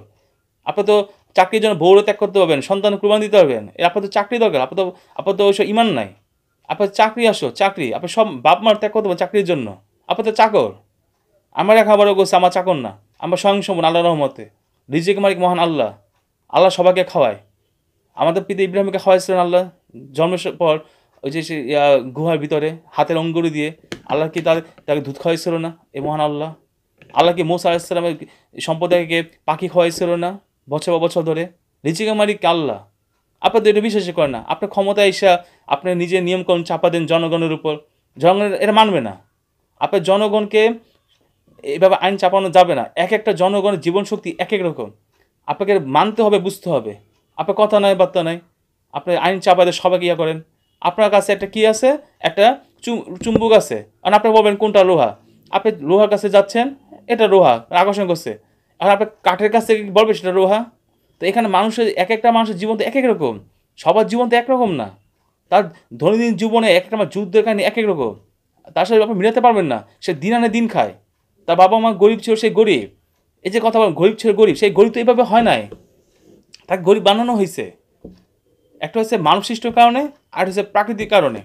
আপনার তো চাকরির জন্য বউরও ত্যাগ করতে পারবেন, সন্তান কুরবান দিতে পারবেন, আপনার তো চাকরি দরকার। আপনার তো ওইসব ইমান নাই। আপনার চাকরি আসো, চাকরি আপনি সব বাপ মার ত্যাগ করতে পারেন চাকরির জন্য। আপনার তো চাকর, আমার খাবারও করছে, আমার চাকর না। আমরা স্বয়ংসম্পূর্ণ আল্লাহ রহমতে। রিজিক মালিক মহান আল্লাহ, আল্লাহ সবাইকে খাওয়ায়। আমাদের পিতা ইব্রাহিমকে খাওয়াইছিলেন আল্লাহ জন্মের পর, ওই যে গুহার ভিতরে হাতের অঙ্গুরি দিয়ে। আল্লাহ কি তাকে দুধ খাওয়াইছিল না? এ মহান আল্লাহ। আল্লাহ কি মুসা আলাইহিস সালামের সম্প্রদায়কে পাখি খাওয়াইছিল না বছর বছর ধরে? রিজিকের মালিক আল্লাহ। আপনাদের এটা বিশ্বাসই করে না। আপনার ক্ষমতা এসা আপনি নিজের নিয়মকানুন চাপা দেন জনগণের উপর, জনগণ এটা মানবে না। আপনার জনগণকে এইভাবে আইন চাপানো যাবে না। এক একটা জনগণের জীবন শক্তি এক এক রকম, আপনাকে মানতে হবে, বুঝতে হবে। আপনার কথা নাই বার্তা নাই, আপনি আইন চাপাতে সবাইকে ইয়া করেন। আপনার কাছে একটা কি আছে, একটা চুম্বক আছে, আর আপনি বলবেন কোনটা লোহা। আপনি লোহার কাছে যাচ্ছেন, এটা লোহা আকর্ষণ করছে, আর আপনি কাঠের কাছে বলবে সেটা লোহা। তো এখানে মানুষের এক একটা মানুষের জীবন তো এক এক রকম, সবার জীবন তো একরকম না। তার দৈনন্দিন জীবনে এক একটা যুদ্ধের কাহিনী এক এক রকম, তার সাথে আপনি মিলাতে পারবেন না। সে দিন আনে দিন খায়, তার বাবা মা গরিব ছিল, সেই গরিব। এই যে কথা বলেন গরিব ছিল গরিব, সেই গরিব তো এইভাবে হয় নাই, তাকে গরিব বানানো হয়েছে। একটা হচ্ছে মানব সৃষ্ট কারণে, আর হচ্ছে প্রাকৃতিক কারণে।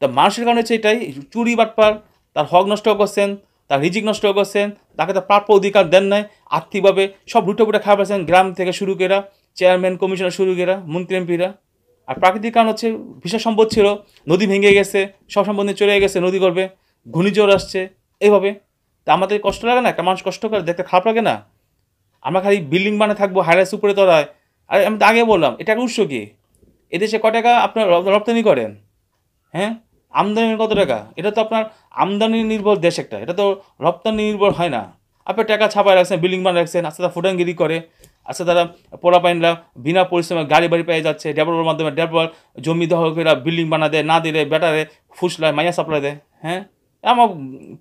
তা মানুষের কারণে হচ্ছে এটাই, চুরি বাটপার, তার হক নষ্ট করছেন, তার রিজিক নষ্ট করছেন, তাকে তার প্রাপ্য অধিকার দেন নাই, আর্থিকভাবে সব লুটে পুটে খাওয়া পাচ্ছেন, গ্রাম থেকে শুরু করা, চেয়ারম্যান কমিশনার শুরু করা, মন্ত্রী এমপিরা। আর প্রাকৃতিক কারণ হচ্ছে বিশাল সম্পদ ছিল, নদী ভেঙে গেছে, সব সম্পদ নিয়ে চলে গেছে নদী গর্ভে, ঘূর্ণিঝড় আসছে এইভাবে। তা আমাদের কষ্ট লাগে না? একটা মানুষ কষ্ট করে দেখতে খারাপ লাগে না? আমরা খালি বিল্ডিং বানিয়ে থাকবো হাইরাইস উপরে তলায়। আর আমি তো আগে বললাম এটা উৎস কি? এদেশে ক টাকা আপনার রপ্তানি করেন? হ্যাঁ, আমদানির কত টাকা? এটা তো আপনার আমদানি নির্ভর দেশ একটা, এটা তো রপ্তানি নির্ভর হয় না। আপনি টাকা ছাপায় রাখছেন, বিল্ডিং বানিয়ে রাখছেন, আচ্ছা তারা ফুটাঙ্গিরি করে, আচ্ছা তারা পোলাপাইনরা বিনা পরিশ্রমে গাড়ি বাড়ি পেয়ে যাচ্ছে, ডেভেলপের মাধ্যমে ডেভেলপার জমি দখল করে বিল্ডিং বানা দেয়, না দিলে ব্যাটারে ফুসলায় মাইয়া সাপ্লাই দেয়। হ্যাঁ, আমার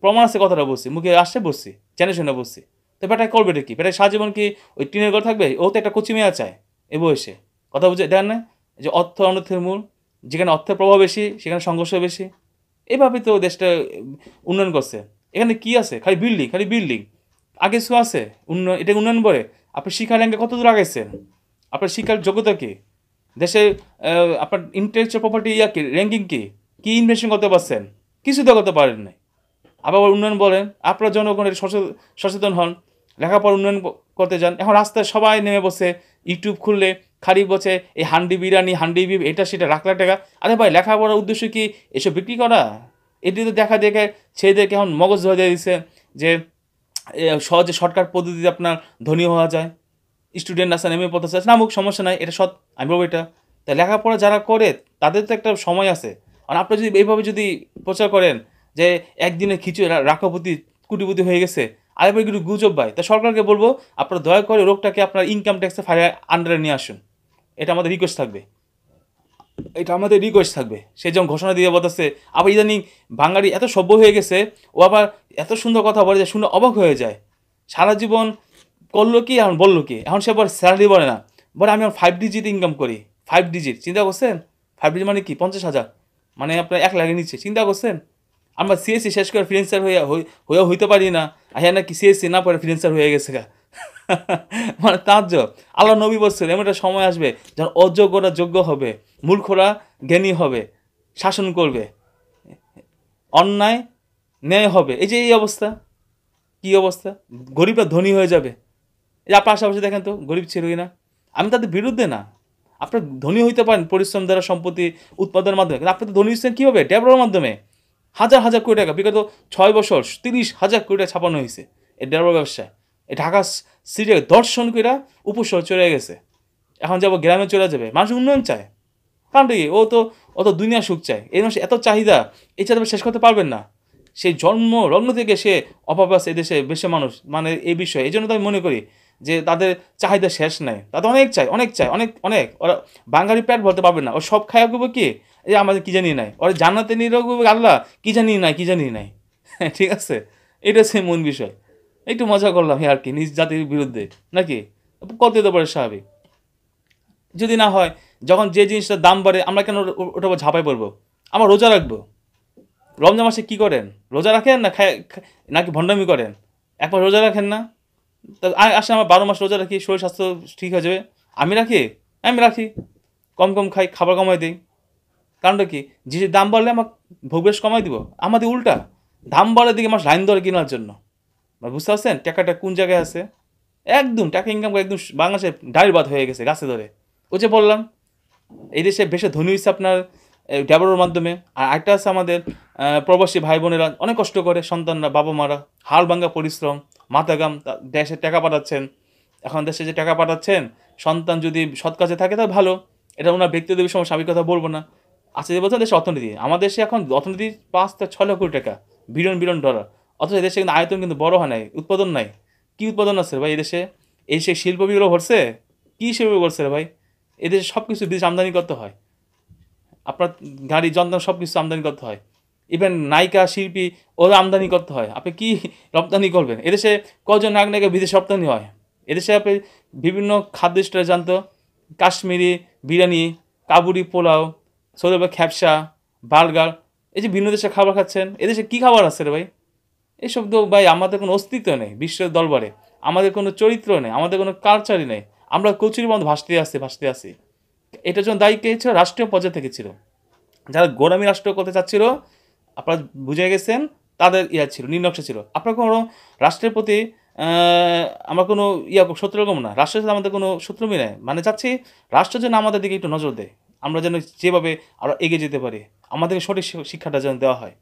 প্রমাণ আছে, কথাটা বলছি, মুখে আসছে বলছি, জেনে শুনে বলছি। তো বেটায় করবে এটা কি? বেটায় সারাজীবন কি ওই টিনের ঘর থাকবে? ও তো একটা কচি মেয়া চায় এ বয়সে। কথা বুঝে দেন না? যে অর্থ অনর্থের মূল, যেখানে অর্থের প্রভাব বেশি সেখানে সংঘর্ষ বেশি। এভাবে তো দেশটা উন্নয়ন করছে। এখানে কি আছে? খালি বিল্ডিং, খালি বিল্ডিং। আগে কিছু আছে উন্নয়ন? এটা উন্নয়ন বলে? আপনি শিক্ষার র্যাঙ্কে কত দূর আগাইছেন? আপনার শিক্ষার যোগ্যতা কি? দেশে আপনার ইন্টেলেকচুয়াল প্রপার্টি ইয়া কি, র্যাঙ্কিং কি, কি ইনভেস্টিং করতে পারছেন? কিছু তো করতে পারেন নাই। আবার উন্নয়ন বলেন, আপনারা জনগণের সচেতন হন, লেখাপড়া উন্নয়ন করতে যান। এখন রাস্তায় সবাই নেমে বসে, ইউটিউব খুললে খালি বসে এই হান্ডি বিরিয়ানি, হান্ডি বিপ, এটা সেটা, লাখ লাখ টাকা। আরে ভাই, লেখাপড়ার উদ্দেশ্য কি এসব বিক্রি করা? এটি তো দেখা দেখে ছেলেদেরকে এখন মগজ ধরে দিচ্ছে যে সহজে শর্টকাট পদ্ধতিতে আপনার ধনী হওয়া যায়। স্টুডেন্ট আছে, নেমে পড়তে চাচ্ছে, নামুক, সমস্যা নাই, এটা সৎ, আমি বলবো এটা। তাই লেখাপড়া যারা করে তাদের তো একটা সময় আছে। আর আপনি যদি এইভাবে যদি প্রচার করেন যে একদিনে খিচুড়ি রাষ্ট্রপতি কোটিপতি হয়ে গেছে, আরেকবার কিন্তু গুজব ভাই। তা সরকারকে বলবো আপনারা দয়া করে রোগটাকে আপনার ইনকাম ট্যাক্সে আন্ডারে নিয়ে আসুন। এটা আমাদের রিকোয়েস্ট থাকবে, এটা আমাদের রিকোয়েস্ট থাকবে। সে যখন ঘোষণা দিয়ে বলতেছে, আবার ইদানিং বাঙালি এত সভ্য হয়ে গেছে, ও আবার এত সুন্দর কথা বলে যে শুনে অবাক হয়ে যায়। সারা জীবন করলো কি, এখন বললো কি, এখন সে বলে স্যালারি বলে না, বলে আমি 5 ডিজিট ইনকাম করি। 5 ডিজিট, চিন্তা করছেন? 5 ডিজিট মানে কি? 50,000, মানে আপনার 1 লাখের নিচ্ছে। চিন্তা করছেন? আমরা সিএসসি শেষ করে ফ্রিল্যান্সার হইতে পারি না, আর হ্যাঁ নাকি সিএসসি না পরে ফ্রিল্যান্সার হয়ে গেছে গা। মানে তাজ্জব। আল্লাহ নবী বলছেন এমন একটা সময় আসবে যখন অযোগ্যরা যোগ্য হবে, মূর্খরা জ্ঞানী হবে, শাসন করবে, অন্যায় ন্যায় হবে। এই যে এই অবস্থা, কি অবস্থা! গরিবরা ধনী হয়ে যাবে। এই আপনার আশেপাশে দেখেন তো, গরিব ছিলই না। আমি তাদের বিরুদ্ধে না, আপনার ধনী হইতে পারেন পরিশ্রম দ্বারা, সম্পত্তি উৎপাদনের মাধ্যমে, কিন্তু আপনি তো ধনী হচ্ছেন কীভাবে? ডেভেলপের মাধ্যমে। হাজার হাজার কোটি টাকা বিগত 6 বছর 30,000 কোটি টাকা ছাপানো হয়েছে এই ডেভেলপ ব্যবসায়। এই ঢাকা সিটি দর্শন করে উপসর চলে গেছে। এখন যাবো গ্রামে চলে যাবে, মানুষ উন্নয়ন চায়। কারণটা কি? ও তো দুনিয়া সুখ চায়। এই মানুষ এত চাহিদা, এই চাহিদা শেষ করতে পারবেন না। সেই জন্ম লগ্ন থেকে সে অভাব আছে এদেশে বেশি মানুষ, মানে এই বিষয়ে। এই জন্য তো আমি মনে করি যে তাদের চাহিদা শেষ নাই, তাদের অনেক চাই, অনেক চাই, অনেক অনেক। ওরা বাঙালি পেট ভরতে পারবে না, ও সব খায়া করবো কি, এই আমাদের কি জানি নাই, ওরা জান্নাতে নিয়ে রাখবো আল্লাহ, কি জানি নাই, কি জানি নাই। ঠিক আছে, এটা হচ্ছে মূল বিষয়। একটু মজা করলাম আর কি, নিজ জাতির বিরুদ্ধে নাকি, কত দিতে পারে স্বাভাবিক। যদি না হয়, যখন যে জিনিসটার দাম বাড়ে আমরা কেন ওটা ঝাঁপাই পড়বো? আমরা রোজা রাখবো। রমজান মাসে কি করেন? রোজা রাখেন না নাকি ভণ্ডামি করেন? একবার রোজা রাখেন না? তা আসলে আমার 12 মাস রোজা রাখি, শরীর স্বাস্থ্য ঠিক হয়ে যাবে। আমি রাখি, আমি রাখি, কম কম খাই, খাবার কমাই দিই। কারণটা কি? যে দাম বাড়লে আমার ভোগবেশ কমাই দিব? আমাদের উল্টা, দাম বাড়ার দিকে আমার লাইন ধরে কেনার জন্য। বুঝতে পারছেন টাকাটা কোন জায়গায় আছে? একদম টাকা ইনকাম করে একদম বাংলাদেশে ডাইল বাদ হয়ে গেছে গাছে ধরে। ওই যে বললাম, এই দেশে বেশি ধনী হচ্ছে আপনার ডেভেলপের মাধ্যমে। আর একটা আছে আমাদের প্রবাসী ভাই বোনেরা অনেক কষ্ট করে, সন্তানরা, বাবা মারা হাল ভাঙ্গা পরিশ্রম, মাথাঘাম, দেশে টাকা পাঠাচ্ছেন। এখন দেশে যে টাকা পাঠাচ্ছেন, সন্তান যদি সৎ কাজে থাকে তাহলে ভালো। এটা ওনার ব্যক্তিগত বিষয়, স্বাভাবিক কথা বলবো না। আচ্ছা, যে বলছেন দেশের অর্থনীতি, আমাদের দেশে এখন অর্থনীতি 5-6 কোটি টাকা, বিলিয়ন বিলিয়ন ডলার। অথচ এদেশে কিন্তু আয়তন কিন্তু বড় হয় নাই, উৎপাদন নাই। কি উৎপাদন আছে ভাই এদেশে? এই সে শিল্পবিগুলো ভরছে, কী শিল্প করছে রে ভাই? এদেশে সব কিছু বিদেশ আমদানি করতে হয়। আপনার গাড়ি যন্ত্র সব কিছু আমদানি করতে হয়। ইভেন নায়িকা শিল্পী ওরা আমদানি করতে হয়। আপনি কি রপ্তানি করবেন? এদেশে কজন নায়ক নায়িকা বিদেশে রপ্তানি হয়? এদেশে আপনি বিভিন্ন খাদ্য স্টাইল জানতো, কাশ্মীরি বিরিয়ানি, কাবুরি পোলাও, সৌদি আরবে খ্যাপসা, বার্গার, এই যে ভিন্ন দেশে খাবার খাচ্ছেন, এদেশে কী খাবার আছে রে ভাই? এইসব তো ভাই আমাদের কোনো অস্তিত্ব নেই বিশ্বের দরবারে, আমাদের কোনো চরিত্র নেই, আমাদের কোনো কালচারই নেই। আমরা কচুরির মধ্যে ভাসতে আসি। এটার জন্য দায়ী কে ছিল? রাষ্ট্রীয় পর্যায়ে থেকে ছিল। যারা গোলামী রাষ্ট্র করতে চাচ্ছিল, আপনারা বুঝে গেছেন, তাদের ছিল, নির্নকশা ছিল। আপনার কোনো রাষ্ট্রের প্রতি আমরা কোনো শত্রুরকম না, রাষ্ট্রের সাথে আমাদের কোনো শত্রুমি নেই। মানে চাচ্ছি রাষ্ট্র যেন আমাদের দিকে একটু নজর দেয়, আমরা যেন যেভাবে আমরা এগিয়ে যেতে পারি, আমাদেরকে সঠিক শিক্ষাটা যেন দেওয়া হয়।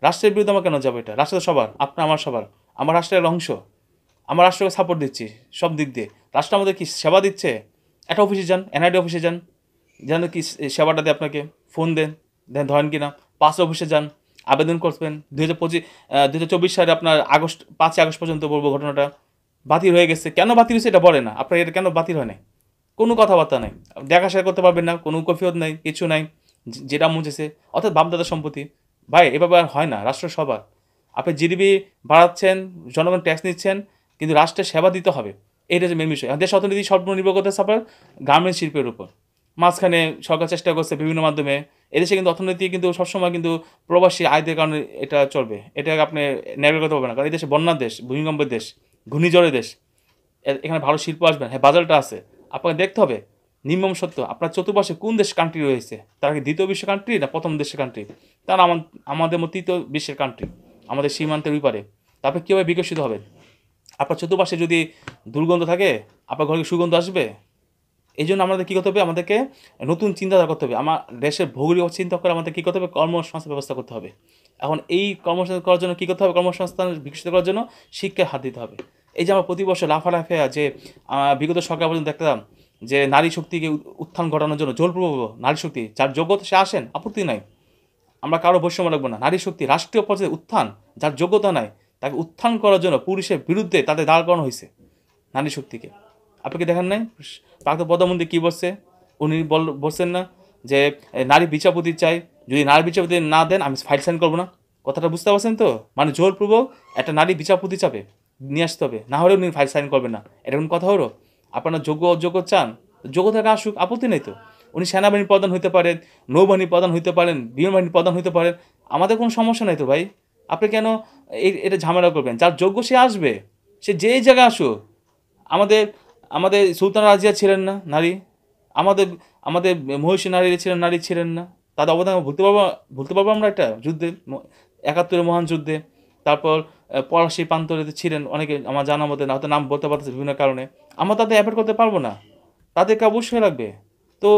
রাষ্ট্রের বিরুদ্ধে আমরা কেন যাবো? এটা রাষ্ট্র তো সবার, আপনার আমার সবার। আমার রাষ্ট্রের একটা অংশ, আমরা রাষ্ট্রকে সাপোর্ট দিচ্ছি সব দিক দিয়ে। রাষ্ট্র আমাদের কি সেবা দিচ্ছে? একটা অফিসে যান, এনআইডি অফিসে যান, যেন কি সেবাটা দেয় আপনাকে, ফোন দেন, ধরেন কিনা, 5 অফিসে যান, আবেদন করবেন। 2024 সালে আপনার 5 আগস্ট পর্যন্ত বলবো ঘটনাটা বাতিল হয়ে গেছে। কেন বাতিল হয়েছে এটা বলে না, আপনার এটা কেন বাতিল হয় নাই, কোনো কথাবার্তা নেই, দেখা শেয়ার করতে পারবেন না, কোনো কৈফিয়ত নেই, কিছু নাই, যেটা মুছেছে। অর্থাৎ বাপদাদার সম্পত্তি। ভাই এভাবে আর হয় না, রাষ্ট্র সবার। আপনি জিডিপি বাড়াচ্ছেন, জনগণ ট্যাক্স নিচ্ছেন, কিন্তু রাষ্ট্রের সেবা দিতে হবে, এইটা হচ্ছে মেন বিষয়। দেশ অর্থনীতি সম্পূর্ণ নির্ভর করতেছে আপনার গার্মেন্টস শিল্পের উপর। মাঝখানে সরকার চেষ্টা করছে বিভিন্ন মাধ্যমে, এদেশে কিন্তু অর্থনীতি কিন্তু সবসময় কিন্তু প্রবাসী আয়দের কারণে এটা চলবে, এটা আপনি ন্যায় করতে পারবেন না, কারণ এই দেশে বন্যার দেশ, ভূমিকম্পের দেশ, ঘূর্ণিঝড়ের দেশ, এখানে ভালো শিল্প আসবে, হ্যাঁ বাজারটা আছে, আপনাকে দেখতে হবে নির্মম সত্য আপনার চতুর্পাশে কোন দেশ কান্ট্রি রয়েছে, তারা কি দ্বিতীয় বিশ্বের কান্ট্রি না প্রথম দেশের কান্ট্রি, তারা আমাদের মতো তৃতীয় বিশ্বের কান্ট্রি, আমাদের সীমান্তের ওই পারে, তারপরে কীভাবে বিকশিত হবে? আপনার চতুর্পাশে যদি দুর্গন্ধ থাকে, আপনার ঘরে সুগন্ধ আসবে? এই জন্য আমাদের কী করতে হবে? আমাদেরকে নতুন চিন্তাধারা করতে হবে। আমার দেশের ভৌগোলিক চিন্তা করে আমাদের কী করতে হবে? কর্মসংস্থান ব্যবস্থা করতে হবে। এখন এই কর্মসংস্থান করার জন্য কী করতে হবে? কর্মসংস্থান বিকশিত করার জন্য শিক্ষায় হাত দিতে হবে। এই যে আমরা প্রতি বছর লাফালাফিয়া যে বিগত সরকার পর্যন্ত দেখতাম যে নারী শক্তিকে উত্থান ঘটানোর জন্য জোরপূর্বক নারী শক্তি, যার যোগ্যতা সে আসেন, আপত্তি নাই, আমরা কারো বৈষম্য রাখবো না। নারী শক্তি রাষ্ট্রীয় পর্যায়ে উত্থান, যার যোগ্যতা নাই তাকে উত্থান করার জন্য পুরুষের বিরুদ্ধে তাদের দাঁড় করানো হয়েছে নারী শক্তিকে। আপনি কি দেখেন নাই প্রাক্তন প্রধানমন্ত্রী কী বলছে? উনি বলছেন না যে নারী বিচারপতি চাই, যদি নারী বিচারপতি না দেন আমি ফাইল সাইন করবো না। কথাটা বুঝতে পারছেন তো? মানে জোরপূর্বক একটা নারী বিচারপতি চাপে নিয়ে আসতে হবে, না হলে উনি ফাইল সাইন করবেন না। এটা কোন কথা হলো? আপনারা যোগ্য অযোগ্য চান, যোগ্যতাকে আসুক, আপত্তি নেই তো। উনি সেনাবাহিনীর প্রধান হইতে পারেন, নৌবাহিনীর প্রধান হইতে পারেন, বিমান বাহিনীর প্রধান হইতে পারেন, আমাদের কোনো সমস্যা নেই তো ভাই। আপনি কেন এটা ঝামেলা করবেন? যার যোগ্য সে আসবে, সে যেই জায়গায় আসুক। আমাদের আমাদের সুলতানা রাজিয়া ছিলেন না নারী? আমাদের আমাদের মহিষী নারী ছিলেন না? তাদের অবদান ভুলতে পারবো আমরা? একটা যুদ্ধে, ৭১-এর মহান যুদ্ধে, তারপর পলাশী প্রান্তরে ছিলেন অনেকে, আমার জানা মতে না, হয়তো নাম বলতে পারতেছে বিভিন্ন কারণে, আমরা তাদের অ্যাভয়েড করতে পারবো না, তাদেরকে অবশ্যই লাগবে। তো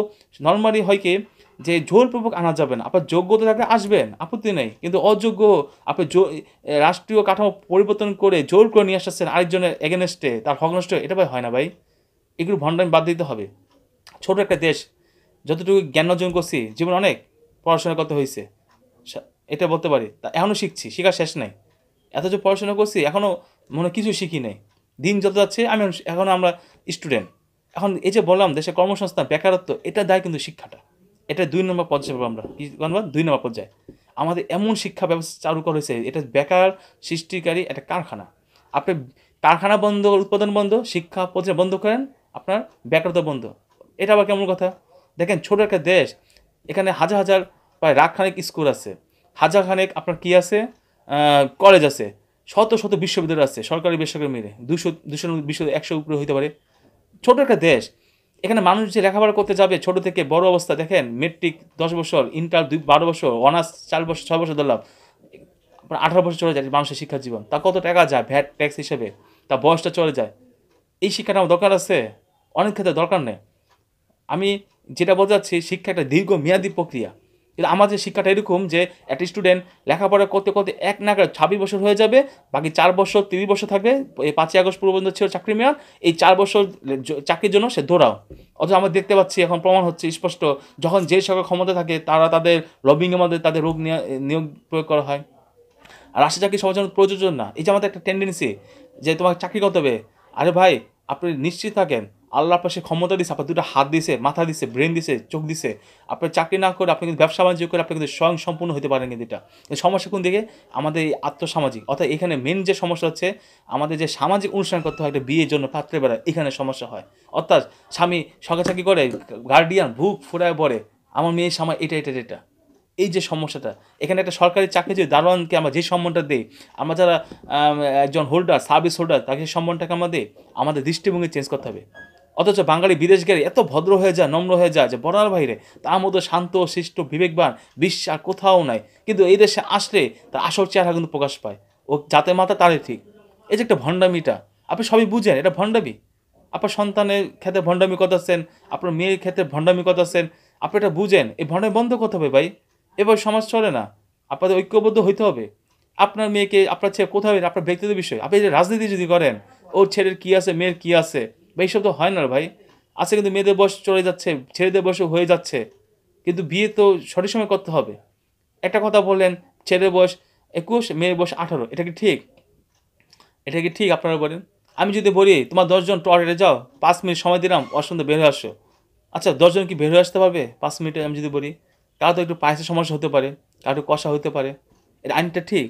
নর্মালি হয় কি যে জোরপূর্বক আনা যাবে না, আপনার যোগ্যতা থাকলে আসবেন, আপত্তি নেই, কিন্তু অযোগ্য আপনি রাষ্ট্রীয় কাঠামো পরিবর্তন করে জোর করে নিয়ে আসছেন আরেকজনের এগেনস্টে, তার হক নষ্ট, এটা ভাই হয় না ভাই। এগুলো ভণ্ডামি বাদ দিতে হবে। ছোট একটা দেশ, যতটুকু জ্ঞান অর্জন করছি জীবন অনেক পড়াশোনা করতে হয়েছে, এটা বলতে পারি, তা এখনও শিখছি, শেখার শেষ নাই। এত যে পড়াশোনা করছি এখনও মনে কিছু শিখি নাই, দিন যত যাচ্ছে এখনও আমরা স্টুডেন্ট। এখন এই যে বললাম দেশে কর্মসংস্থান, বেকারত্ব, এটা দায় কিন্তু শিক্ষাটা, এটা 2 নম্বর পর্যায়ে পাবো আমরা। কি বলবো? 2 নম্বর পর্যায়ে আমাদের এমন শিক্ষা ব্যবস্থা চালু করা হয়েছে, এটা বেকার সৃষ্টিকারী একটা কারখানা। আপনি কারখানা বন্ধ, উৎপাদন বন্ধ, শিক্ষা প্রতিষ্ঠান বন্ধ করেন, আপনার বেকারত্ব বন্ধ। এটা আবার কেমন কথা? দেখেন ছোট একটা দেশ, এখানে হাজার হাজার প্রায় লাখখানেক স্কুল আছে, হাজার খানেক আপনার কি আছে, কলেজ আছে, শত শত বিশ্ববিদ্যালয় আছে, সরকারি বেসরকারি মিলে 100 উপরে হইতে পারে। ছোট একটা দেশ, এখানে মানুষ যে লেখাপড়া করতে যাবে ছোট থেকে বড় অবস্থা, দেখেন মেট্রিক 10 বছর, ইন্টার 12 বছর, অনার্স 4 বছর 6 বছর ধরলাম, আপনার 18 বছর চলে যায় মানুষের শিক্ষার জীবন, তা কত টাকা যায় ভ্যাট ট্যাক্স হিসেবে, তা বয়সটা চলে যায়। এই শিক্ষাটা আমার দরকার আছে? অনেক ক্ষেত্রে দরকার নেই। আমি যেটা বলতে চাচ্ছি, শিক্ষা একটা দীর্ঘ মেয়াদী প্রক্রিয়া। কিন্তু আমাদের শিক্ষাটা এরকম যে একটা স্টুডেন্ট লেখাপড়া করতে করতে এক নাগাড় 26 বছর হয়ে যাবে, বাকি 4 বছর 30 বছর থাকবে, এই 5ই আগস্ট পর্যন্ত ছিল চাকরি মেয়াদ, এই 4 বছর চাকরির জন্য সে দৌড়াও। অথচ আমরা দেখতে পাচ্ছি এখন প্রমাণ হচ্ছে স্পষ্ট, যখন যে সরকার ক্ষমতা থাকে তারা তাদের লবিংয়ের মধ্যে তাদের নিয়োগ প্রয়োগ করা হয়। আর রাষ্ট্রীয় চাকরি সবার জন্য প্রযোজ্য না। এই যে আমাদের একটা টেন্ডেন্সি যে তোমাকে চাকরি করতে হবে, আরে ভাই আপনি নিশ্চিত থাকেন আল্লাহ আপনার সে ক্ষমতা দিছে, আপনার 2টা হাত দিছে, মাথা দিছে, ব্রেন দিছে, চোখ দিছে, আপনার চাকরি না করে আপনি কিন্তু ব্যবসা বাণিজ্য করে আপনি কিন্তু স্বয়ং সম্পূর্ণ হতে পারেন। কিন্তু এটা সমস্যা কোন দিকে? আমাদের এই আত্মসামাজিক, অর্থাৎ এখানে মেন যে সমস্যা হচ্ছে আমাদের যে সামাজিক অনুষ্ঠান করতে হয় একটা বিয়ের জন্য পাত্রে বেড়ায়, এখানে সমস্যা হয়। অর্থাৎ স্বামী সরকারি চাকরি করে, গার্ডিয়ান বুক ফুরায় পড়ে আমার মেয়ের সময় এটা। এই যে সমস্যাটা, এখানে একটা সরকারি চাকরি যে দারোয়ানকে আমরা যে সম্মানটা দিই, আমরা যারা একজন হোল্ডার, সার্ভিস হোল্ডার, তাকে সম্মানটাকে আমরা দিই, আমাদের দৃষ্টিভঙ্গি চেঞ্জ করতে হবে। অথচ বাঙালি বিদেশ গেলে এত ভদ্র হয়ে যায়, নম্র হয়ে যায় যে বলার বাইরে, তার মধ্যে শান্ত শিষ্ট বিবেকবান বিশ্বাস কোথাও নাই, কিন্তু এই দেশে আসলে তার আসল চেহারা কিন্তু প্রকাশ পায়। ও জাতের মাথা তারই ঠিক। এই যে একটা ভণ্ডামিটা আপনি সবই বুঝেন, এটা ভণ্ডামি। আপনার সন্তানের ক্ষেত্রে ভণ্ডামি করতেছেন, আপনার মেয়ের ক্ষেত্রে ভণ্ডামি করতেছেন, আপনি এটা বুঝেন, এই ভণ্ডামি বন্ধ করতে হবে ভাই। এবার সমাজ চলে না, আপনাদের ঐক্যবদ্ধ হইতে হবে। আপনার মেয়েকে আপনার ছেলে কোথাও, আপনার ব্যক্তিগত বিষয়, আপনি যে রাজনীতি যদি করেন ওর ছেলের কী আছে, মেয়ের কী আছে, ভাই এইসব তো হয় না ভাই। আছে কিন্তু মেয়েদের বয়স চলে যাচ্ছে, ছেলেদের বয়সও হয়ে যাচ্ছে, কিন্তু বিয়ে তো সঠিক সময় করতে হবে। একটা কথা বললেন ছেলের বয়স 21, মেয়ের বয়স 18, এটা কি ঠিক? এটা কি ঠিক আপনারা বলেন? আমি যদি বলি তোমার 10 জন টয়লেটে যাও, 5 মিনিট সময় দিলাম, অসুন্দর বের হয়ে আসো, আচ্ছা 10 জন কি বের হয়ে আসতে পারবে 5 মিনিটে? আমি যদি বলি, কারো তো একটু পায়েসের সমস্যা হতে পারে, কারো একটু কষা হতে পারে, এটা আইনটা ঠিক?